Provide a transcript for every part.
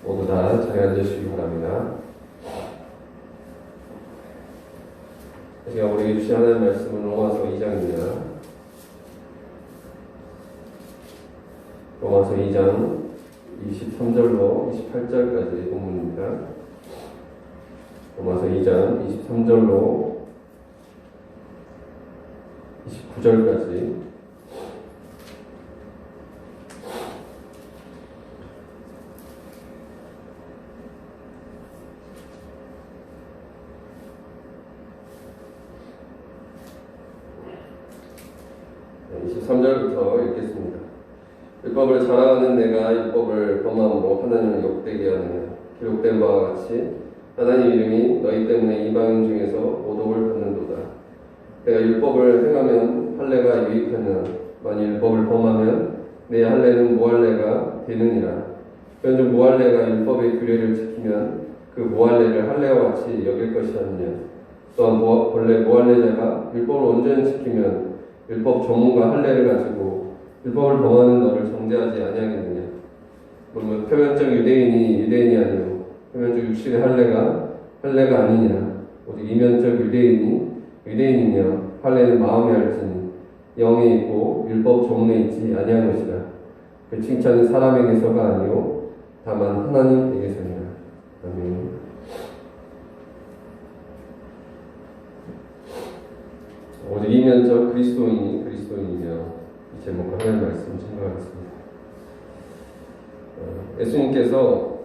모두 다 자리에 앉으시기 바랍니다. 제가 우리에게 주신 하나님의 말씀은 로마서 2장입니다. 로마서 2장 23절로 28절까지 본문입니다. 로마서 2장 23절로 29절까지 읽겠습니다. 율법을 자랑하는 내가 율법을 범함으로 하나님을 욕되게 하느냐. 기록된 바와 같이 하나님 이름이 너희 때문에 이방인 중에서 모독을 받는도다. 내가 율법을 행하면 할례가 유익하냐. 만일 율법을 범하면 내 할례는 무할례가 되느니라. 그런즉 무할례가 율법의 규례를 지키면 그 무할례를 할례와 같이 여길 것이 아니냐. 또한 본래 무할례자가 율법을 온전히 지키면 율법 전문가 할례를 가지고 율법을 범하는 너를 정죄하지 아니하겠느냐. 물론 표면적 유대인이 유대인이 아니요 표면적 육신의 할례가 아니냐. 오직 이면적 유대인이 유대인이며 할례는 마음에 할지니 영에 있고 율법 조문에 있지 아니한 것이라. 그 칭찬은 사람에게서가 아니요 다만 하나님에게서니라. 아멘. 오직 이면적 그리스도인이며 이 제목과 하나님의 말씀 증거하겠습니다. 예수님께서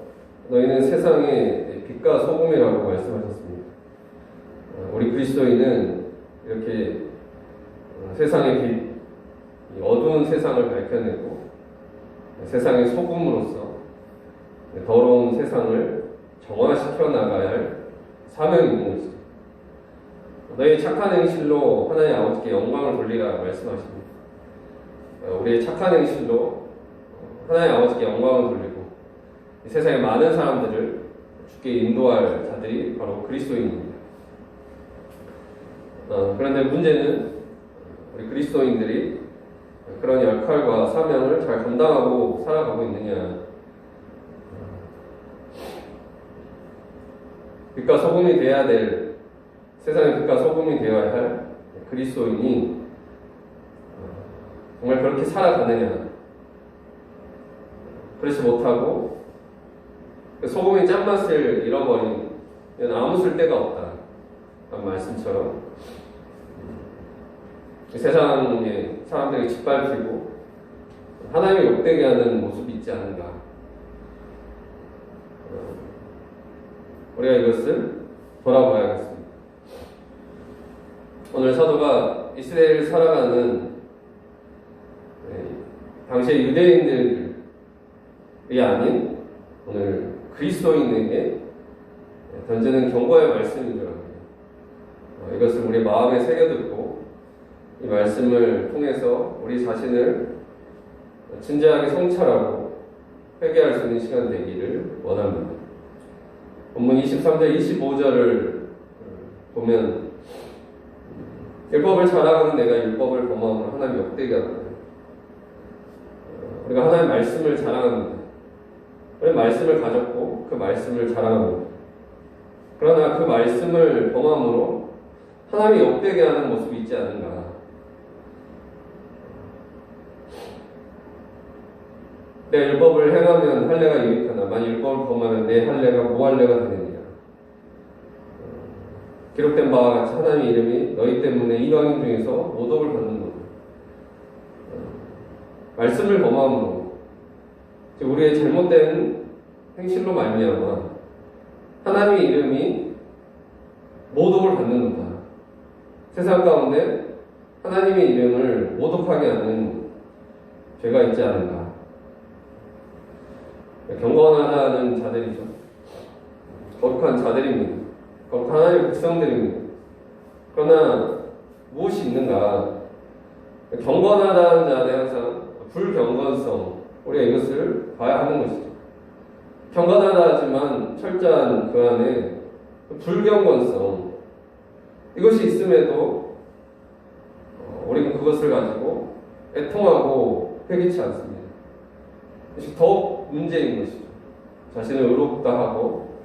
너희는 세상의 빛과 소금이라고 말씀하셨습니다. 우리 그리스도인은 이렇게 세상의 빛, 어두운 세상을 밝혀내고 세상의 소금으로서 더러운 세상을 정화시켜 나가야 할 사명이 있는 것입니다. 너희 착한 행실로 하나님 아버지께 영광을 돌리라 말씀하십니다. 우리의 착한 행실로 하나님 아버지께 영광을 돌리고 이 세상의 많은 사람들을 주께 인도할 자들이 바로 그리스도인입니다. 그런데 문제는 우리 그리스도인들이 그런 역할과 사명을 잘 감당하고 살아가고 있느냐. 빛과 소금이 되어야 될, 세상의 빛과 소금이 되어야 할 그리스도인이 정말 그렇게 살아가느냐. 그렇지 못하고 소금이 짠맛을 잃어버린 아무 쓸데가 없다 라는 말씀처럼 세상의 사람들이 짓밟히고 하나님을 욕되게 하는 모습이 있지 않은가. 우리가 이것을 돌아봐야겠습니다. 오늘 사도가 이 시대를 살아가는 당시의 유대인들이 아닌 오늘 그리스도인에게 던지는 경고의 말씀인 줄 압니다. 이것을 우리 마음에 새겨듣고 이 말씀을 통해서 우리 자신을 진지하게 성찰하고 회개할 수 있는 시간 되기를 원합니다. 본문 23절 25절을 보면 율법을 자랑하는 내가 율법을 범함으로 하나님 욕되게 한다. 우리가 하나님의 말씀을 자랑합니다. 우리 말씀을 가졌고 그 말씀을 자랑합니다. 그러나 그 말씀을 범함으로 하나님이 욕되게 하는 모습이 있지 않은가. 내 율법을 행하면 할례가 유익하나 만일 율법을 범하면 내 할례가 무할례가 되느니라. 기록된 바와 같이 하나님의 이름이 너희 때문에 이방인 중에서 모독을 받는 것. 말씀을 범함으로 우리의 잘못된 행실로 말미암아 하나님의 이름이 모독을 받는 거다. 세상 가운데 하나님의 이름을 모독하게 하는 죄가 있지 않은가. 경건하다는 자들이죠. 거룩한 자들입니다. 거룩한 하나님의 백성들입니다. 그러나 무엇이 있는가? 경건하다는 자는 항상 불경건성, 우리가 이것을 봐야 하는 것이죠. 경건하다 하지만 철저한 그 안에 불경건성, 이것이 있음에도 우리는 그것을 가지고 애통하고 회개치 않습니다. 이것이 더욱 문제인 것이죠. 자신을 의롭다 하고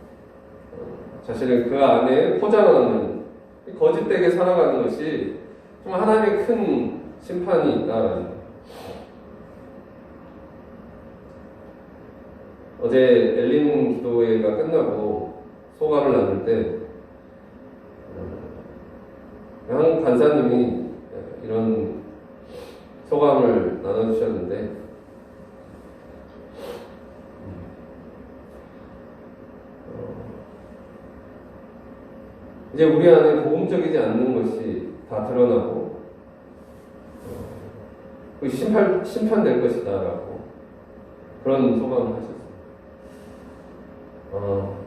자신을 그 안에 포장하는 거짓되게 살아가는 것이 정말 하나님의 큰 심판이 있다라는 거예요. 어제 엘린 기도회가 끝나고 소감을 나눌 때 한 간사님이 이런 소감을 나눠주셨는데 이제 우리 안에 복음적이지 않는 것이 다 드러나고 심판될 것이다 라고 그런 소감을 하셨어요.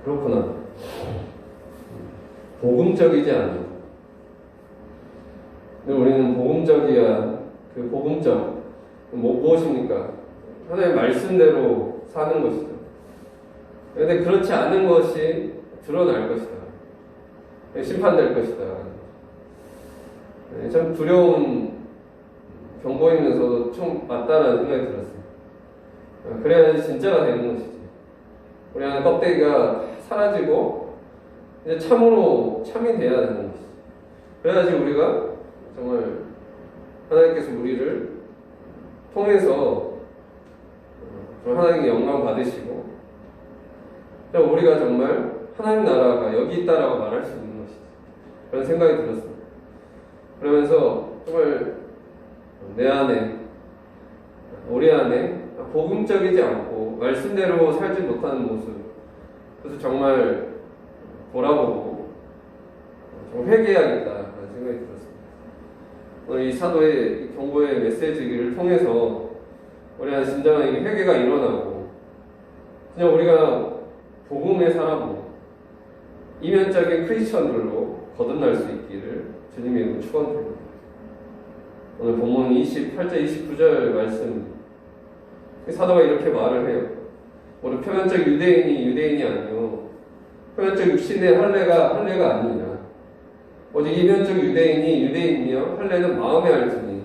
그렇구나. 복음적이지 않은. 우리는 복음적이야. 그 복음적 무엇입니까? 하나님의 말씀대로 사는 것이죠. 그런데 그렇지 않은 것이 드러날 것이다. 심판될 것이다. 참 두려운 경고이면서도 좀 맞다라는 생각이 들었어요. 그래야지 진짜가 되는 것이지. 우리 안에 껍데기가 사라지고 이제 참으로 참이 돼야 되는 것이지. 그래야지 우리가 정말 하나님께서 우리를 통해서 하나님께 영광 받으시고 우리가 정말 하나님 나라가 여기 있다라고 말할 수 있는 것이지. 그런 생각이 들었어요. 그러면서 정말 내 안에 우리 안에 복음적이지 않고 말씀대로 살지 못하는 모습, 그래서 정말 돌아보고 정말 회개해야겠다라는 생각이 들었습니다. 오늘 이 사도의 이 경고의 메시지를 통해서 우리 안에 진정한 회개가 일어나고 그냥 우리가 복음의 사람으로 이면적인 크리스천들로 거듭날 수 있기를 주님의 이름으로 축원드립니다. 오늘 본문 28절 29절 말씀 사도가 이렇게 말을 해요. 우리 표면적 유대인이 아니요 표면적 육신의 할례가 아니냐. 오직 이면적 유대인이며 할례는 마음에 알지니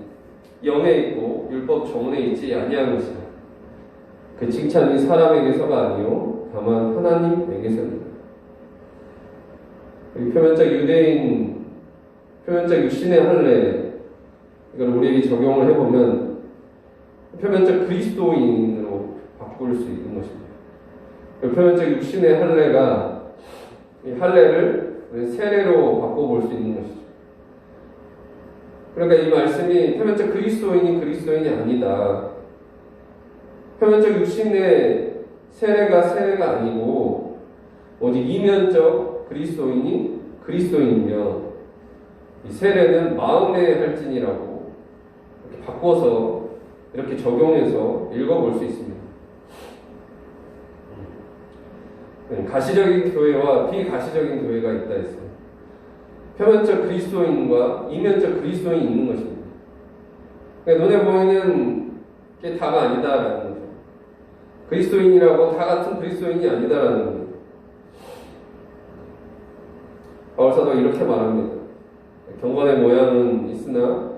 영에 있고 율법 조문에 있지 아니한 것이다. 그 칭찬이 사람에게서가 아니요 다만 하나님에게서니라. 표면적 유대인, 표면적 육신의 할례, 이걸 우리에게 적용을 해보면 표면적 그리스도인으로 바꿀 수 있는 것입니다. 표면적 육신의 할례가 이 할례를 세례로 바꿔볼 수 있는 것이죠. 그러니까 이 말씀이 표면적 그리스도인이 아니다. 표면적 육신의 세례가 아니고 오직 이면적 그리스도인이며 이 세례는 마음에 할진이라고 이렇게 바꿔서 이렇게 적용해서 읽어볼 수 있습니다. 가시적인 교회와 비가시적인 교회가 있다 했어요. 표면적 그리스도인과 이면적 그리스도인이 있는 것입니다. 그러니까 눈에 보이는 게 다가 아니다라는 거죠. 그리스도인이라고 다 같은 그리스도인이 아니다라는 거예요. 바울사도 이렇게 말합니다. 경건의 모양은 있으나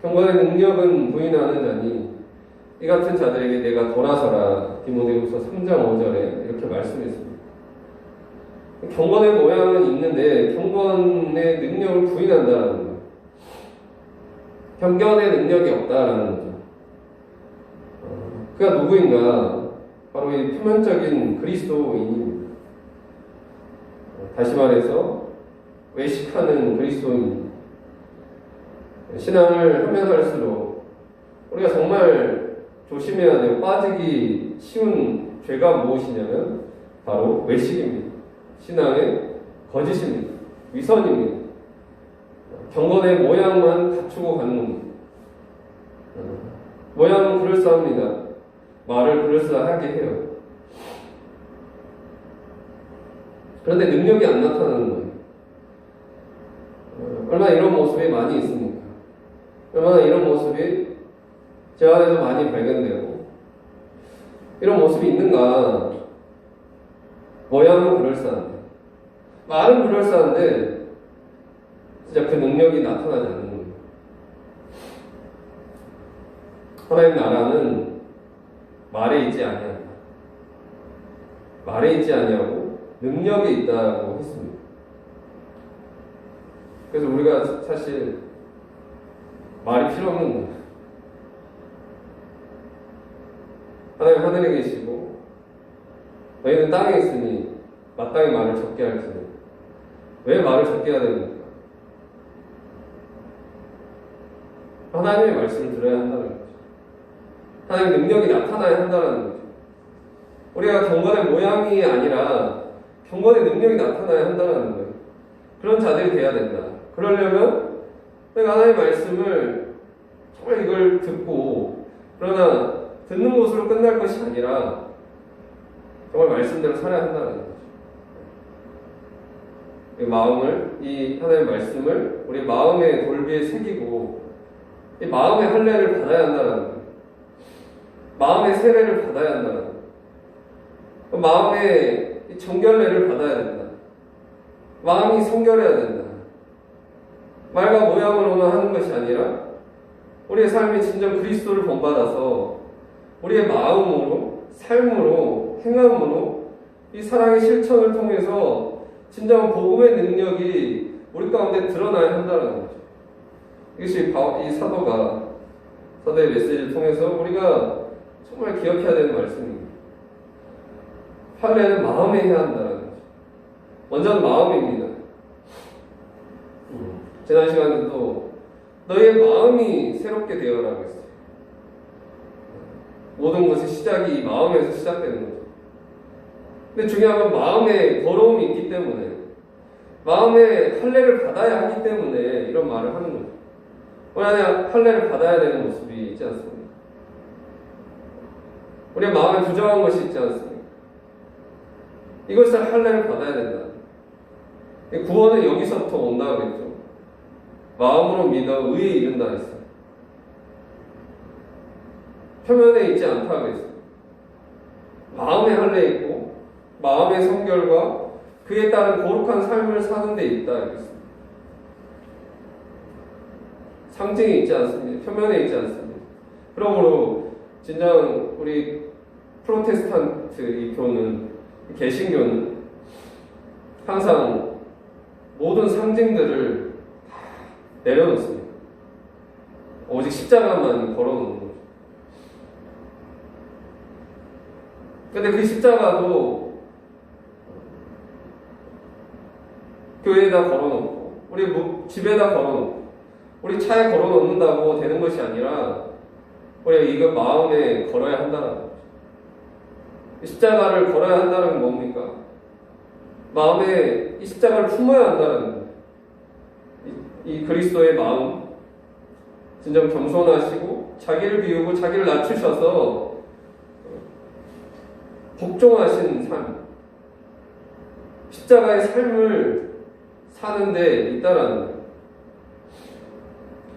경건의 능력은 부인하는 자니 이 같은 자들에게 내가 돌아서라. 디모데후서 3장 5절에 이렇게 말씀했습니다. 경건의 모양은 있는데 경건의 능력을 부인한다는 거예요. 경건의 능력이 없다라는 거죠. 그가 누구인가? 바로 이 표면적인 그리스도인입니다. 다시 말해서 외식하는 그리스도인. 신앙을 하면 할수록 우리가 정말 조심해야 되고 빠지기 쉬운 죄가 무엇이냐면 바로 외식입니다. 신앙의 거짓입니다. 위선입니다. 경건의 모양만 갖추고 가는 겁니다. 모양은 그럴싸합니다. 말을 그럴싸하게 해요. 그런데 능력이 안 나타나는 거예요. 얼마나 이런 모습이 많이 있습니까? 얼마나 이런 모습이 제 안에도 많이 발견되고 이런 모습이 있는가? 모양은 그럴싸한데 말은 그럴싸한데 진짜 그 능력이 나타나지 않는 거예요. 하나님 나라는 말에 있지 아니한다. 말에 있지 아니하고 능력에 있다고 했습니다. 그래서 우리가 사실 말이 필요 없는 거예요. 하나님 하늘에 계시고 너희는 땅에 있으니 마땅히 말을 적게 할지니 왜 말을 적게 해야 됩니까? 하나님의 말씀을 들어야 한다는 거죠. 하나님의 능력이 나타나야 한다는 거죠. 우리가 경건의 모양이 아니라 경건의 능력이 나타나야 한다는 거예요. 그런 자들이 돼야 된다. 그러려면 내가 하나님의 말씀을 정말 이걸 듣고 그러나 듣는 것으로 끝날 것이 아니라 정말 말씀대로 살아야 한다는 거죠. 이 마음을, 이 하나님의 말씀을 우리 마음의 돌비에 새기고 이 마음의 할례를 받아야 한다는 거예요. 마음의 세례를 받아야 한다는 거예요. 마음의 정결례를 받아야 된다. 마음이 성결해야 된다. 말과 모양으로만 하는 것이 아니라 우리의 삶이 진정 그리스도를 본받아서 우리의 마음으로, 삶으로, 행함으로 이 사랑의 실천을 통해서 진정한 복음의 능력이 우리 가운데 드러나야 한다는 거죠. 이것이 이 사도의 메시지를 통해서 우리가 정말 기억해야 되는 말씀입니다. 할례는 마음에 해야 한다는 거죠. 먼저는 마음입니다. 지난 시간에도 너희의 마음이 새롭게 되어라고 했어요. 모든 것의 시작이 마음에서 시작되는 거죠. 근데 중요한 건 마음에 더러움이 있기 때문에 마음에 할례를 받아야 하기 때문에 이런 말을 하는 거죠. 우리 안에 할례를 받아야 되는 모습이 있지 않습니까? 우리의 마음에 부정한 것이 있지 않습니까? 이것을 할례를 받아야 된다. 구원은 여기서부터 온다고 그랬죠. 마음으로 믿어 의에 이른다 했어요. 표면에 있지 않다고 했어요. 마음의 할례에 있고 마음의 성결과 그에 따른 거룩한 삶을 사는 데 있다 했습니다. 상징이 있지 않습니다. 표면에 있지 않습니다. 그러므로 진정 우리 프로테스탄트 이 교는, 개신교는 항상 모든 상징들을 내려놓습니다. 오직 십자가만 걸어놓는 거죠. 근데 그 십자가도 교회에다 걸어놓고 우리 집에다 걸어놓고 우리 차에 걸어놓는다고 되는 것이 아니라 우리가 이거 마음에 걸어야 한다는 거죠. 십자가를 걸어야 한다는 건 뭡니까? 마음에 이 십자가를 품어야 한다는 거예요. 이 그리스도의 마음, 진정 겸손하시고 자기를 비우고 자기를 낮추셔서 복종하신 삶, 십자가의 삶을 사는 데 있다라는 거예요.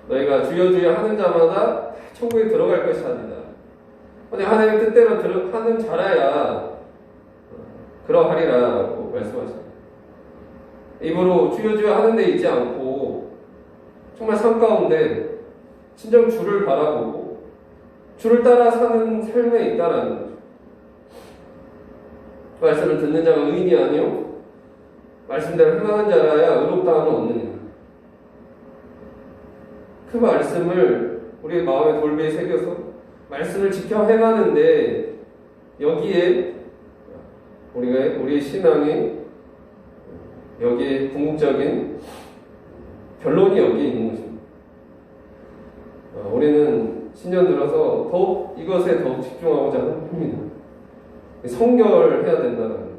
너희가 주여 주여 하는 자마다 천국에 들어갈 것이 아니다. 하나님의 뜻대로 하는 자라야 그러하리라고 말씀하십니다. 입으로 주여 주여 하는 데 있지 않고 정말 삶 가운데 진정 주를 바라보고 주를 따라 사는 삶에 있다라는 거죠. 말씀을 듣는 자가 의인이 아니요 말씀대로 행하는 자라야 의롭다함을 얻느니라. 그 말씀을 우리의 마음의 돌비에 새겨서 말씀을 지켜 행하는데 여기에 우리의 신앙이 여기에 궁극적인 결론이 여기에 있는 것입니다. 우리는 신년 들어서 더욱 이것에 더욱 집중하고자 합니다. 성결해야 된다는 거죠.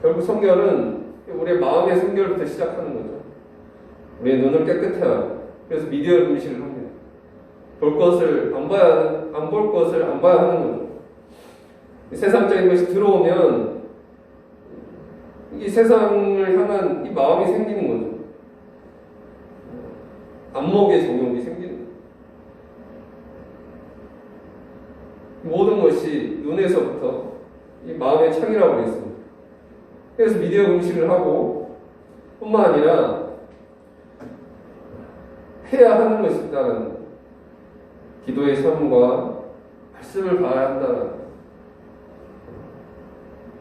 결국 성결은 우리의 마음의 성결부터 시작하는 거죠. 우리의 눈을 깨끗해야 하고 그래서 미디어 금식을 합니다. 볼 것을 안 볼 것을 안 봐야 하는 거죠. 세상적인 것이 들어오면 이 세상을 향한 이 마음이 생기는 거죠. 안목의 정욕이 생기는 거죠. 모든 것이 눈에서부터 이 마음의 창이라고 했습니다. 그래서 미디어 금식을 하고 뿐만 아니라 해야 하는 것이 있다는 기도의 삶과 말씀을 봐야 한다는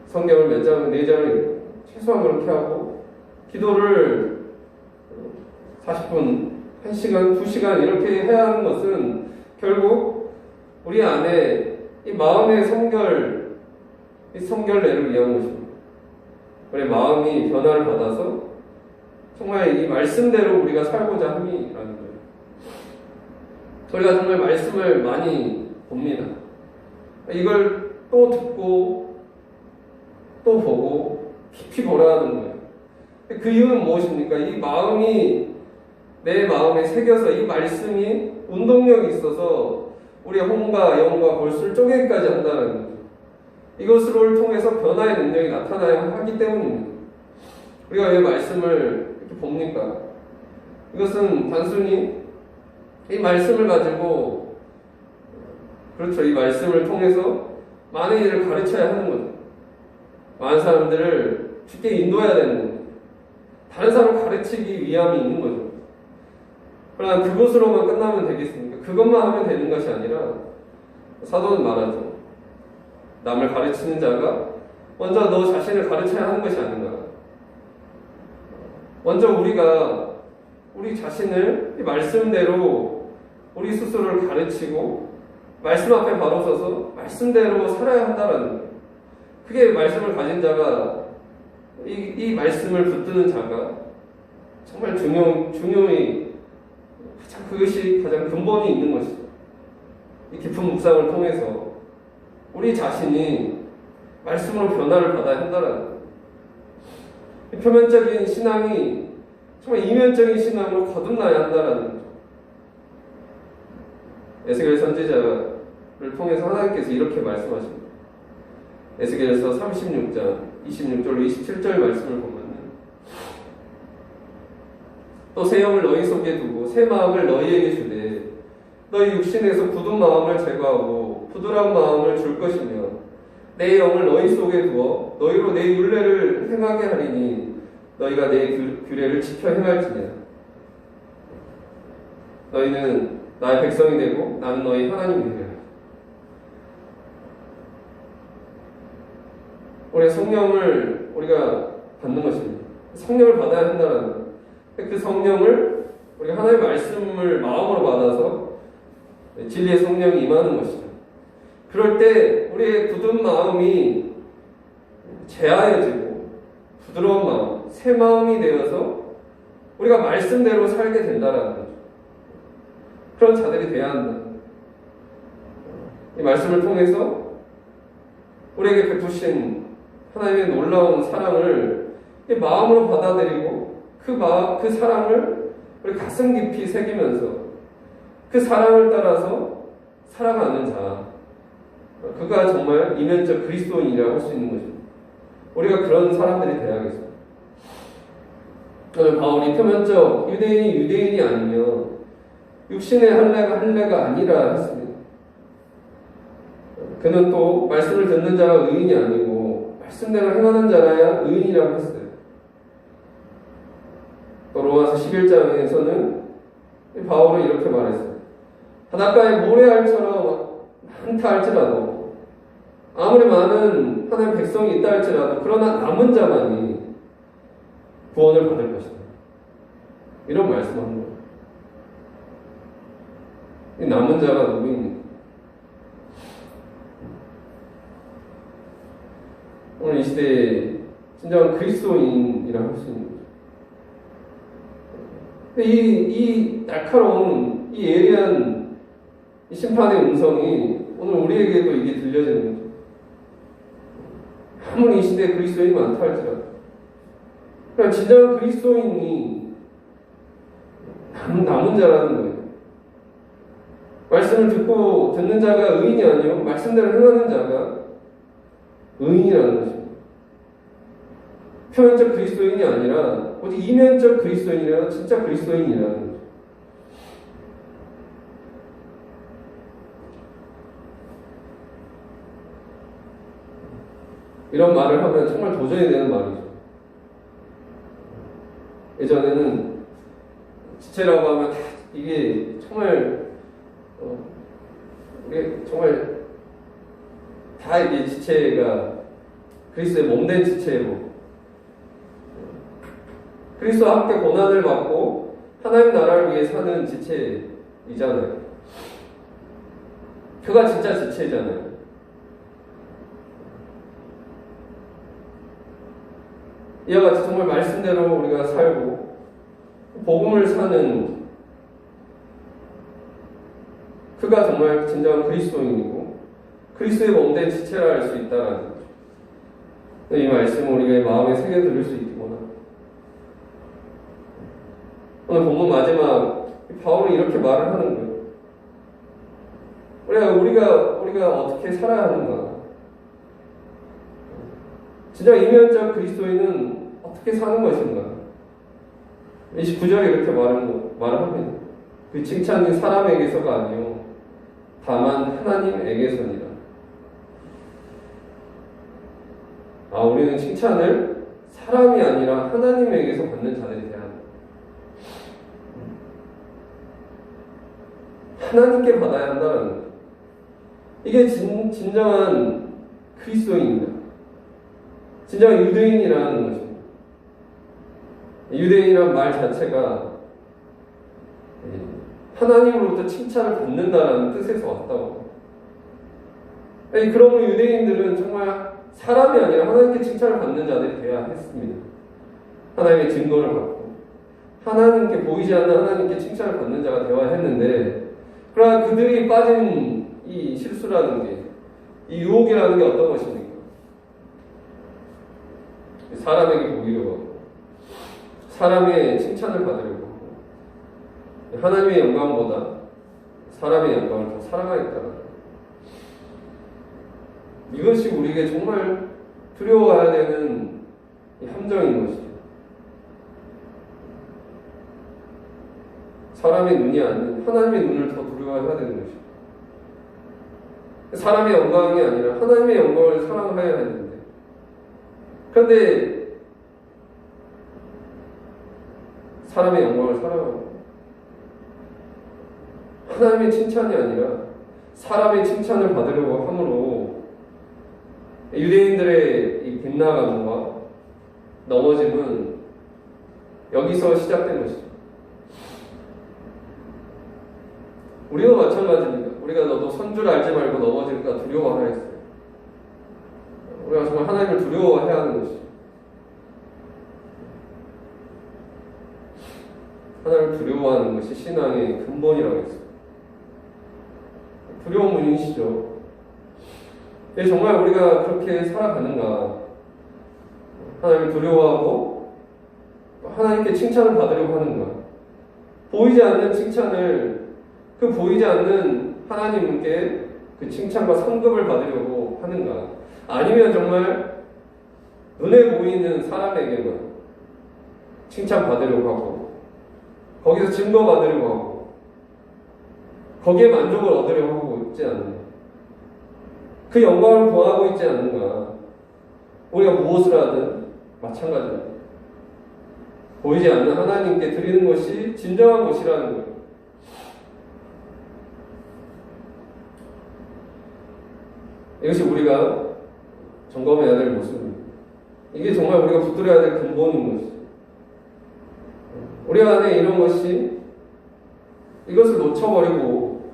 성경을 몇 장, 4장을 최소한 그렇게 하고 기도를 40분, 1시간, 2시간 이렇게 해야 하는 것은 결국 우리 안에 이 마음의 성결, 이 성결례를 위한 것입니다. 우리 마음이 변화를 받아서 정말 이 말씀대로 우리가 살고자 함이라는 거예요. 우리가 정말 말씀을 많이 봅니다. 이걸 또 듣고 또 보고 깊이 보라 하는 거예요. 그 이유는 무엇입니까? 이 마음이 내 마음에 새겨서 이 말씀이 운동력이 있어서 우리의 혼과 영과 골수를 쪼개기까지 한다는 거죠. 이것을 통해서 변화의 능력이 나타나야 하기 때문입니다. 우리가 왜 말씀을 이렇게 봅니까? 이것은 단순히 이 말씀을 가지고 그렇죠. 이 말씀을 통해서 많은 일을 가르쳐야 하는 거죠. 많은 사람들을 쉽게 인도해야 되는 거죠. 다른 사람을 가르치기 위함이 있는 거죠. 그러나 그것으로만 끝나면 되겠습니까? 그것만 하면 되는 것이 아니라 사도는 말하죠. 남을 가르치는 자가 먼저 너 자신을 가르쳐야 하는 것이 아닌가. 먼저 우리가 우리 자신을 이 말씀대로 우리 스스로를 가르치고 말씀 앞에 바로 서서 말씀대로 살아야 한다라는 거예요. 그게 말씀을 가진 자가 이 말씀을 붙드는 자가 정말 중요히 그것이 가장 근본이 있는 것이죠. 이 깊은 묵상을 통해서 우리 자신이 말씀으로 변화를 받아야 한다라는 거예요. 이 표면적인 신앙이 정말 이면적인 신앙으로 거듭나야 한다라는 거죠. 에스겔 선지자를 통해서 하나님께서 이렇게 말씀하십니다. 에스겔서 36장 26절로 27절 말씀을 보면은 또 새 영을 너희 속에 두고 새 마음을 너희에게 주되 너희 육신에서 굳은 마음을 제거하고 부드러운 마음을 줄 것이며 내 영을 너희 속에 두어 너희로 내 율례를 행하게 하리니 너희가 내 규례를 지켜 행할지니라. 너희는 나의 백성이 되고 나는 너희 하나님이 되리라. 우리가 성령을 우리가 받는 것입니다. 성령을 받아야 한다는 거예요. 그 성령을 우리가 하나님의 말씀을 마음으로 받아서 진리의 성령이 임하는 것이죠. 그럴 때 우리의 굳은 마음이 제하여지고 부드러운 마음, 새 마음이 되어서 우리가 말씀대로 살게 된다라는 거죠. 그런 자들이 되어야 한다. 이 말씀을 통해서 우리에게 베푸신 하나님의 놀라운 사랑을 마음으로 받아들이고 그 사랑을 우리 가슴 깊이 새기면서 그 사랑을 따라서 살아가는 자, 그가 정말 이면적 그리스도인이라고 할 수 있는 것입니다. 우리가 그런 사람들이 되어야겠습니다. 오늘 바울이 표면적 유대인이 아니면 육신의 할례가 아니라 했습니다. 그는 또 말씀을 듣는 자가 의인이 아니고 말씀대로 행하는 자라야 의인이라고 했어요. 또 로마서 11장에서는 바울은 이렇게 말했어요. 바닷가에 모래알처럼 많다 할지라도 아무리 많은 하나님의 백성이 있다 할지라도 그러나 남은 자만이 구원을 받을 것이다. 이런 말씀을 하는 거예요. 이 남은 자가 누구입니까? 오늘 이 시대에 진정한 그리스도인이라고 할 수 있는 거죠. 이 날카로운, 이 예리한 이 심판의 음성이 오늘 우리에게도 이게 들려지는 거죠. 아무리 이 시대에 그리스도인이 많다 할지라도. 그러니까 진정한 그리스도인이 남은 자라는 거예요. 말씀을 듣는 자가 의인이 아니요 말씀대로 행하는 자가 의인이라는 것입니다. 표면적 그리스도인이 아니라 오직 이면적 그리스도인이라 진짜 그리스도인이라는 거죠. 이런 말을 하면 정말 도전이 되는 말이죠. 예전에는 지체라고 하면 이게 정말 이게 정말 다 이게 지체가 그리스도의 몸된 지체로 그리스도와 함께 고난을 받고 하나님 나라를 위해 사는 지체이잖아요. 그가 진짜 지체잖아요. 이와 같이 정말 말씀대로 우리가 살고 복음을 사는 그가 정말 진정한 그리스도인이고 그리스도의 몸된 지체라 할 수 있다는 거죠. 이 말씀을 우리가 마음에 새겨들을 수 있기 원합니다. 오늘 본문 마지막 바울이 이렇게 말을 하는 거예요. 우리가 어떻게 살아야 하는가? 진짜 이면적 그리스도인은 어떻게 사는 것인가? 29절에 이렇게 말합니다. 그 칭찬이 사람에게서가 아니요 다만 하나님에게서니라. 우리는 칭찬을 사람이 아니라 하나님에게서 받는 자들이 돼야 합니다. 하나님께 받아야 한다는 거예요. 이게 진정한 그리스도인입니다. 진정한 유대인이라는 것입니다. 유대인이란 말 자체가 하나님으로부터 칭찬을 받는다라는 뜻에서 왔다고. 그러므로 유대인들은 정말 사람이 아니라 하나님께 칭찬을 받는 자들이 되어야 했습니다. 하나님의 증거를 받고 하나님께 보이지 않는 하나님께 칭찬을 받는 자가 되어야 했는데, 그러나 그들이 빠진 이 실수라는 게, 이 유혹이라는 게 어떤 것입니까? 사람에게 보이려고 하고 사람의 칭찬을 받으려고 하고 하나님의 영광보다 사람의 영광을 더 사랑하겠다는 거예요. 이것이 우리에게 정말 두려워해야 되는 함정인 것이죠. 사람의 눈이 아닌 하나님의 눈을 더 두려워해야 되는 것이죠. 사람의 영광이 아니라 하나님의 영광을 사랑해야 하는데, 그런데 사람의 영광을 사랑하고 하나님의 칭찬이 아니라 사람의 칭찬을 받으려고 함으로 유대인들의 이 빗나감과 넘어짐은 여기서 시작된 것이죠. 우리도 마찬가지입니다. 우리가 너도 선줄 알지 말고 넘어질까 두려워하라 했어요. 우리가 정말 하나님을 두려워해야 하는 것이죠. 하나님을 두려워하는 것이 신앙의 근본이라고 했어요. 두려운 분이시죠. 정말 우리가 그렇게 살아가는가? 하나님을 두려워하고 하나님께 칭찬을 받으려고 하는가? 보이지 않는 칭찬을, 그 보이지 않는 하나님께 그 칭찬과 상급을 받으려고 하는가? 아니면 정말 눈에 보이는 사람에게만 칭찬 받으려고 하고 거기서 증거 받으려고 하고 거기에 만족을 얻으려고 하고 있지 않는가? 그 영광을 구하고 있지 않는가? 우리가 무엇을 하든 마찬가지입니다. 보이지 않는 하나님께 드리는 것이 진정한 것이라는 거예요. 이것이 우리가 점검해야 될 모습입니다. 이게 정말 우리가 붙들어야 될 근본인 것이죠. 우리 안에 이런 것이, 이것을 놓쳐버리고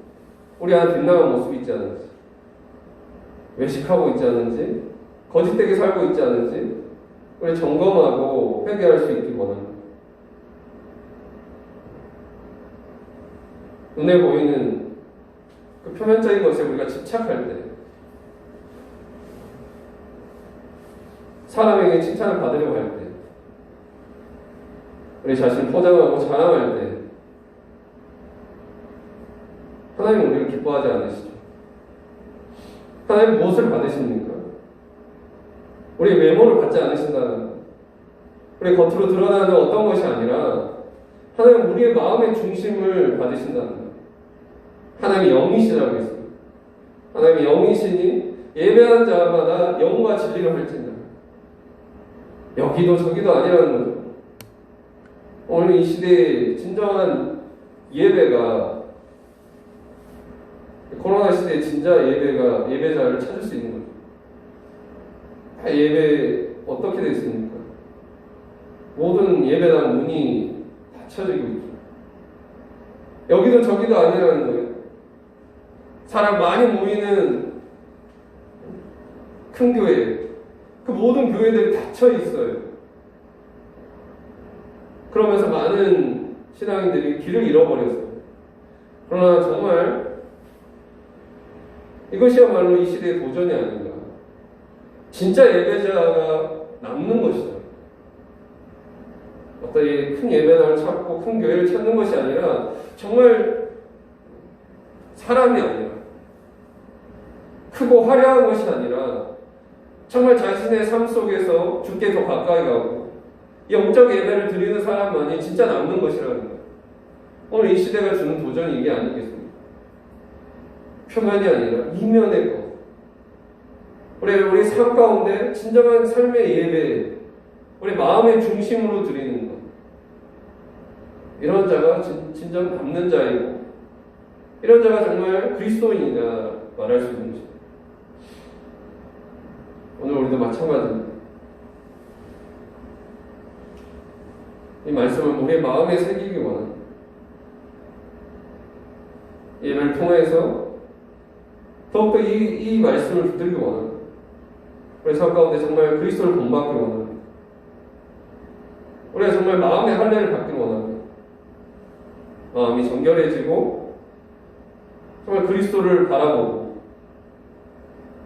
우리 안에 빗나간 모습이 있지 않은지, 외식하고 있지 않은지, 거짓되게 살고 있지 않은지 우리 점검하고 회개할 수 있기 원합니다. 눈에 보이는 그 표면적인 것에 우리가 집착할 때, 사람에게 칭찬을 받으려고 할 때, 우리 자신을 포장하고 자랑할 때 하나님은 우리를 기뻐하지 않으시죠. 하나님은 무엇을 받으십니까? 우리의 외모를 받지 않으신다는, 우리 겉으로 드러나는 어떤 것이 아니라 하나님은 우리의 마음의 중심을 받으신다는 거예요. 하나님이 영이시라고 했어요. 하나님이 영이시니 예배하는 자마다 영과 진리를 할지니라. 여기도 저기도 아니라는 거죠. 오늘 이 시대의 진정한 예배가, 코로나 시대의 진짜 예배자를 찾을 수 있는 거죠. 다 예배 어떻게 됐습니까? 모든 예배당 문이 닫혀지고 있죠. 여기도 저기도 아니라는 거예요. 사람 많이 모이는 큰 교회, 그 모든 교회들이 닫혀 있어요. 그러면서 많은 신앙인들이 길을 잃어버렸어요. 그러나 정말 이것이야말로 이 시대의 도전이 아닌가. 진짜 예배자가 남는 것이다. 어떤 큰 예배당을 찾고 큰 교회를 찾는 것이 아니라 정말 사람이 아니라 크고 화려한 것이 아니라 정말 자신의 삶 속에서 주께 더 가까이 가고 영적 예배를 드리는 사람만이 진짜 남는 것이라는 거예요. 오늘 이 시대가 주는 도전이 이게 아니겠습니까? 표면이 아니라 이면의 것. 우리 삶 가운데 진정한 삶의 예배, 우리 마음의 중심으로 드리는 것. 이런 자가 진정 남는 자이고, 이런 자가 정말 그리스도인이다 말할 수 있는 것입니다. 오늘 우리도 마찬가지입니다. 이 말씀을 우리의 마음에 새기기 원합니다. 예배를 통해서 더욱더 이 말씀을 붙들기 원합니다. 우리 삶 가운데 정말 그리스도를 본받기 원합니다. 우리가 정말 마음의 할례를 받기를 원합니다. 마음이 정결해지고 정말 그리스도를 바라보고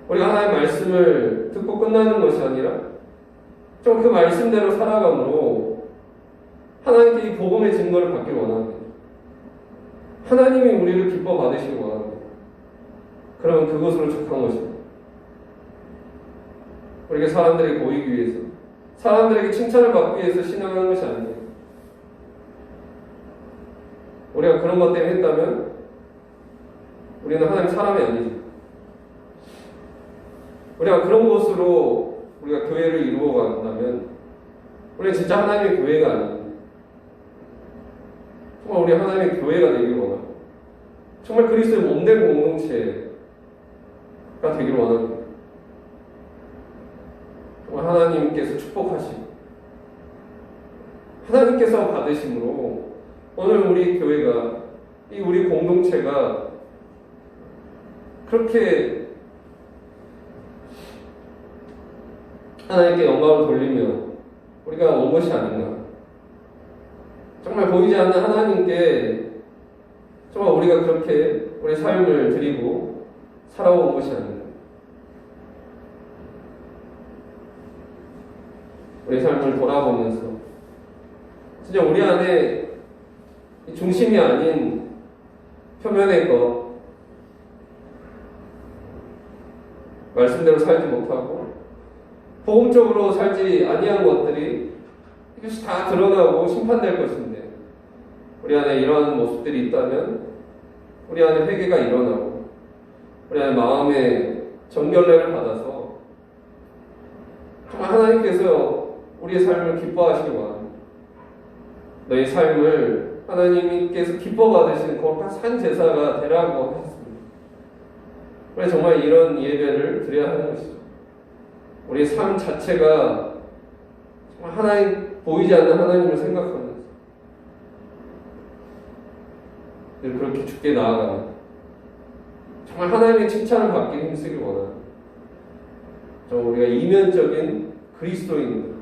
우리가 하나님의 말씀을 듣고 끝나는 것이 아니라 좀 그 말씀대로 살아감으로 하나님께 이 복음의 증거를 받기를 원합니다. 하나님이 우리를 기뻐 받으시길 원합니다. 그러면 그것으로 족한 것입니다. 우리가 사람들에게 보이기 위해서, 사람들에게 칭찬을 받기 위해서 신앙하는 것이 아니에요. 우리가 그런 것 때문에 했다면 우리는 하나님 사람이 아니죠. 우리가 그런 것으로 우리가 교회를 이루어간다면 우리는 진짜 하나님의 교회가 아닙니다. 정말 우리 하나님의 교회가 되기를 원합니다. 정말 그리스도의 몸된 공동체가 되기를 원합니다. 정말 하나님께서 축복하시고 하나님께서 받으심으로 오늘 우리 교회가, 이 우리 공동체가 그렇게 하나님께 영광을 돌리며 우리가 온 것이 아닌가. 정말 보이지 않는 하나님께 정말 우리가 그렇게 우리 삶을 드리고 살아온 것이 아닌가. 우리 삶을 돌아보면서 진짜 우리 안에 중심이 아닌 표면의 것, 말씀대로 살지 못하고 복음적으로 살지 아니한 것들이 이것이 다 드러나고 심판될 것인데, 우리 안에 이러한 모습들이 있다면 우리 안에 회개가 일어나고 우리 안에 마음의 정결례를 받아서 정말 하나님께서 우리의 삶을 기뻐하시기 원합니다. 너희 삶을 하나님께서 기뻐 받으시는 거룩한 산 제사가 되라고 하셨습니다. 우리 정말 이런 예배를 드려야 하는 것이죠. 우리의 삶 자체가 정말 하나님, 보이지 않는 하나님을 생각하면서 늘 그렇게 주께 나아가는, 정말 하나님의 칭찬을 받기 힘쓰길 원하는, 정말 우리가 이면적인 그리스도인으로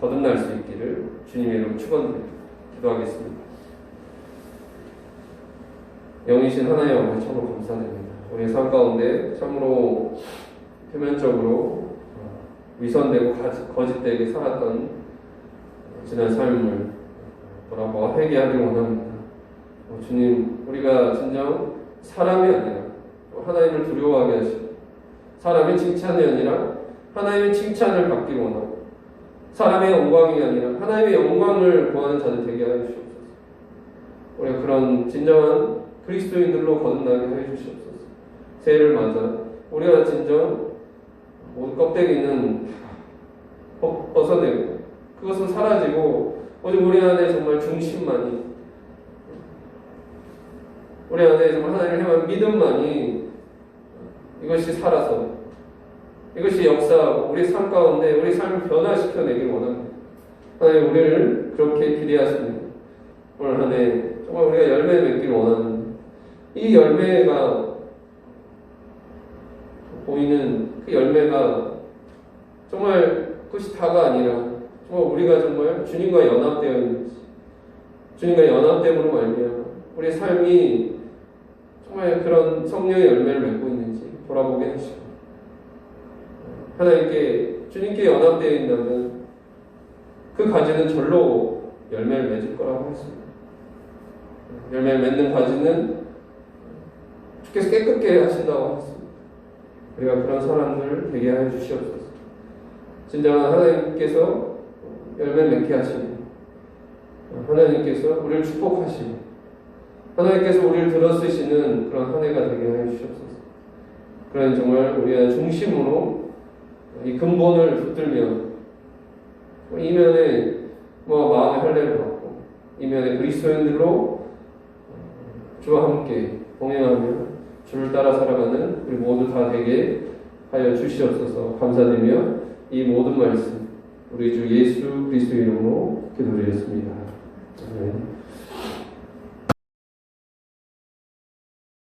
거듭날 수 있기를 주님의 이름으로 축원드립니다. 기도하겠습니다. 영이신 하나님 아버지, 참으로 감사드립니다. 우리의 삶 가운데 참으로 표면적으로 위선되고 거짓되게 살았던 지난 삶을 돌아보아 회개하길 원합니다. 주님, 우리가 진정 사람이 아니라 하나님을 두려워하게 하시고, 사람의 칭찬이 아니라 하나님의 칭찬을 받기 원하고, 사람의 영광이 아니라 하나님의 영광을 구하는 자들 되게 하여 주시옵소서. 우리가 그런 진정한 그리스도인들로 거듭나게 하여 주시옵소서. 새해를 맞아 우리가 진정 모든 껍데기는 벗어내고 그것은 사라지고 오직 우리 안에 정말 중심만이, 우리 안에 정말 하나님을 향한 믿음만이 이것이 살아서 이것이 역사하고 우리 삶 가운데 우리 삶을 변화시켜내길 원합니다. 하나님 우리를 그렇게 기대하십니다. 오늘 한 해 정말 우리가 열매 맺길 원합니다. 이 열매가 보이는 그 열매가 정말 그것이 다가 아니라 정말 우리가 정말 주님과 연합되어 있는지, 주님과 연합됨으로 말미암아 우리 삶이 정말 그런 성령의 열매를 맺고 있는지 돌아보게 하시고, 하나님께 주님께 연합되어 있다면 그 가지는 절로 열매를 맺을 거라고 했습니다. 열매를 맺는 가지는 주께서 깨끗게 하신다고 했습니다. 우리가 그런 사람들을 되게 하여 주시옵소서. 진정한 하나님께서 열매를 맺게 하시고, 하나님께서 우리를 축복하시고, 하나님께서 우리를 들어쓰시는 그런 한 해가 되게 하여 주시옵소서. 그런 정말 우리가 중심으로 이 근본을 붙들며 이면에 마음의 할례를 받고 이면에 그리스도인들로 주와 함께 동행하며 주를 따라 살아가는 우리 모두 다 되게 하여 주시옵소서. 감사드리며 이 모든 말씀 우리 주 예수 그리스도 이름으로 기도드렸습니다. 아멘.